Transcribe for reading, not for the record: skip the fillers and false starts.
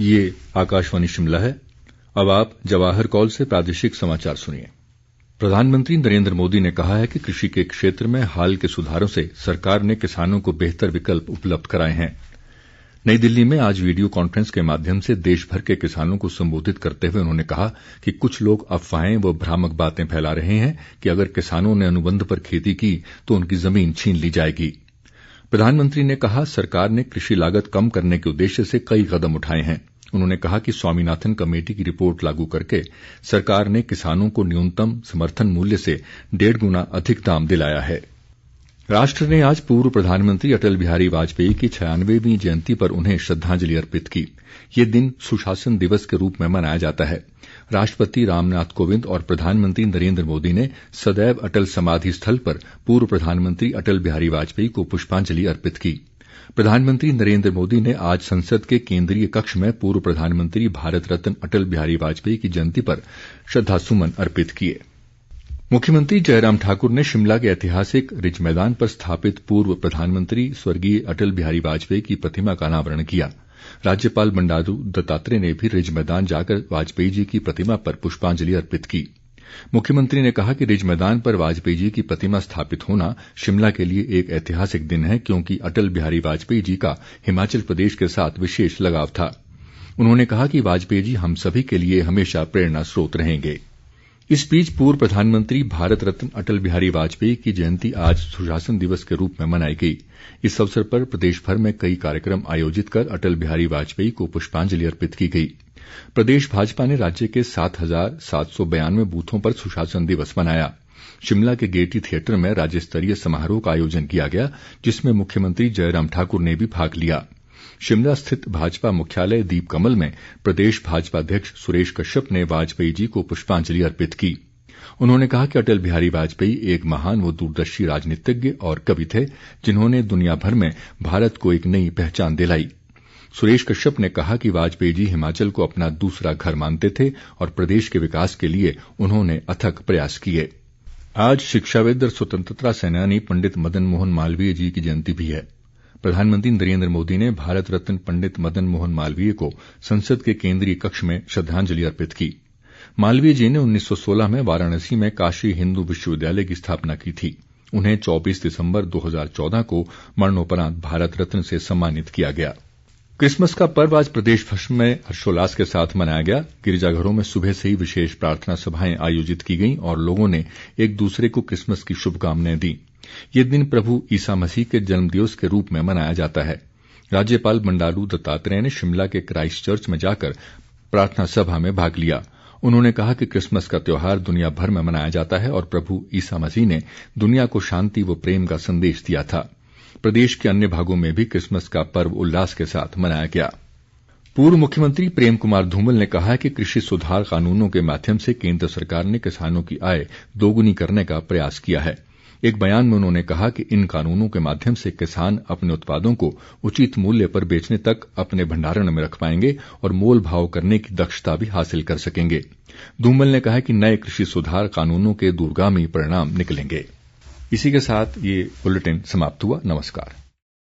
ये आकाशवाणी शिमला है। अब आप जवाहर कॉल से प्रादेशिक समाचार सुनिए। प्रधानमंत्री नरेंद्र मोदी ने कहा है कि कृषि के क्षेत्र में हाल के सुधारों से सरकार ने किसानों को बेहतर विकल्प उपलब्ध कराए हैं। नई दिल्ली में आज वीडियो कॉन्फ्रेंस के माध्यम से देश भर के किसानों को संबोधित करते हुए उन्होंने कहा कि कुछ लोग अफवाहें व भ्रामक बातें फैला रहे हैं कि अगर किसानों ने अनुबंध पर खेती की तो उनकी जमीन छीन ली जाएगी। प्रधानमंत्री ने कहा, सरकार ने कृषि लागत कम करने के उद्देश्य से कई कदम उठाए हैं। उन्होंने कहा कि स्वामीनाथन कमेटी की रिपोर्ट लागू करके सरकार ने किसानों को न्यूनतम समर्थन मूल्य से 1.5 गुना अधिक दाम दिलाया है। राष्ट्र ने आज पूर्व प्रधानमंत्री अटल बिहारी वाजपेयी की 96वीं जयंती पर उन्हें श्रद्धांजलि अर्पित की। ये दिन सुशासन दिवस के रूप में मनाया जाता है। राष्ट्रपति रामनाथ कोविंद और प्रधानमंत्री नरेंद्र मोदी ने सदैव अटल समाधि स्थल पर पूर्व प्रधानमंत्री अटल बिहारी वाजपेयी को पुष्पांजलि अर्पित की। प्रधानमंत्री नरेंद्र मोदी ने आज संसद के केंद्रीय कक्ष में पूर्व प्रधानमंत्री भारत रत्न अटल बिहारी वाजपेयी की जयंती पर श्रद्धासुमन अर्पित किए। मुख्यमंत्री जयराम ठाकुर ने शिमला के ऐतिहासिक रिज मैदान पर स्थापित पूर्व प्रधानमंत्री स्वर्गीय अटल बिहारी वाजपेयी की प्रतिमा का अनावरण किया। राज्यपाल बंडारू दत्तात्रेय ने भी रिज मैदान जाकर वाजपेयी जी की प्रतिमा पर पुष्पांजलि अर्पित की। मुख्यमंत्री ने कहा कि रिज मैदान पर वाजपेयी जी की प्रतिमा स्थापित होना शिमला के लिए एक ऐतिहासिक दिन है, क्योंकि अटल बिहारी वाजपेयी जी का हिमाचल प्रदेश के साथ विशेष लगाव था। उन्होंने कहा कि वाजपेयी जी हम सभी के लिए हमेशा प्रेरणा स्रोत रहेंगे। इस बीच पूर्व प्रधानमंत्री भारत रत्न अटल बिहारी वाजपेयी की जयंती आज सुशासन दिवस के रूप में मनाई गई। इस अवसर पर प्रदेश भर में कई कार्यक्रम आयोजित कर अटल बिहारी वाजपेयी को पुष्पांजलि अर्पित की गई। प्रदेश भाजपा ने राज्य के 7,792 बूथों पर सुशासन दिवस मनाया। शिमला के गेयटी थिएटर में राज्य स्तरीय समारोह का आयोजन किया गया, जिसमें मुख्यमंत्री जयराम ठाकुर ने भी भाग लिया। शिमला स्थित भाजपा मुख्यालय दीप कमल में प्रदेश भाजपा अध्यक्ष सुरेश कश्यप ने वाजपेयी जी को पुष्पांजलि अर्पित की। उन्होंने कहा कि अटल बिहारी वाजपेयी एक महान व दूरदर्शी राजनीतिज्ञ और कवि थे, जिन्होंने दुनिया भर में भारत को एक नई पहचान दिलाई। सुरेश कश्यप ने कहा कि वाजपेयी जी हिमाचल को अपना दूसरा घर मानते थे और प्रदेश के विकास के लिए उन्होंने अथक प्रयास किए। आज शिक्षाविद और स्वतंत्रता सेनानी पंडित मदन मोहन मालवीय जी की जयंती भी है। प्रधानमंत्री नरेंद्र मोदी ने भारत रत्न पंडित मदन मोहन मालवीय को संसद के केंद्रीय कक्ष में श्रद्धांजलि अर्पित की। मालवीय जी ने 1916 में वाराणसी में काशी हिंदू विश्वविद्यालय की स्थापना की थी। उन्हें 24 दिसंबर 2014 को मरणोपरांत भारत रत्न से सम्मानित किया गया। क्रिसमस का पर्व आज प्रदेश भर में हर्षोल्लास के साथ मनाया गया। गिरजाघरों में सुबह से ही विशेष प्रार्थना सभाएं आयोजित की गईं और लोगों ने एक दूसरे को क्रिसमस की शुभकामनाएं दी। ये दिन प्रभु ईसा मसीह के जन्मदिवस के रूप में मनाया जाता है। राज्यपाल बंडारू दत्तात्रेय ने शिमला के क्राइस्ट चर्च में जाकर प्रार्थना सभा में भाग लिया। उन्होंने कहा कि क्रिसमस का त्यौहार दुनिया भर में मनाया जाता है और प्रभु ईसा मसीह ने दुनिया को शांति व प्रेम का संदेश दिया था। प्रदेश के अन्य भागों में भी क्रिसमस का पर्व उल्लास के साथ मनाया गया। पूर्व मुख्यमंत्री प्रेम कुमार धूमल ने कहा है कि कृषि सुधार कानूनों के माध्यम से केंद्र सरकार ने किसानों की आय दोगुनी करने का प्रयास किया है। एक बयान में उन्होंने कहा कि इन कानूनों के माध्यम से किसान अपने उत्पादों को उचित मूल्य पर बेचने तक अपने भंडारण में रख पाएंगे और मोल भाव करने की दक्षता भी हासिल कर सकेंगे। धूमल ने कहा कि नए कृषि सुधार कानूनों के दूरगामी परिणाम निकलेंगे। इसी के साथ ये बुलेटिन समाप्त हुआ। नमस्कार।